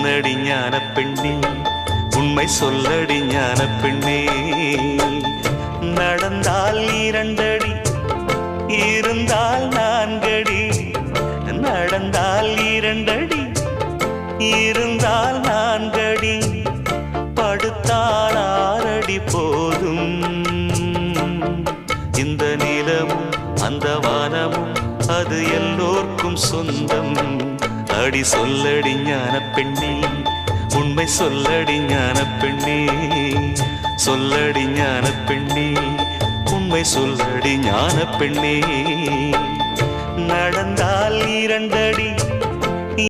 என்னடி ஞான பெண்ணே, உண்மை சொல்லடி ஞான பெண்ணே. நடந்தால் 2 அடி, இருந்தால் 4 அடி. நடந்தால் 2 அடி, இருந்தால் 4 அடி. படுத்தால் 6 அடி போதும். இந்த நிலமும் அந்த வானமும் அது எல்லோர்க்கும் சொந்தம். அடி சொல்லடி ஞான பெண்ணே, உண்மை சொல்லடி ஞான பெண்ணே. சொல்லடி ஞான பெண்ணே, உண்மை சொல்லடி ஞான பெண்ணே.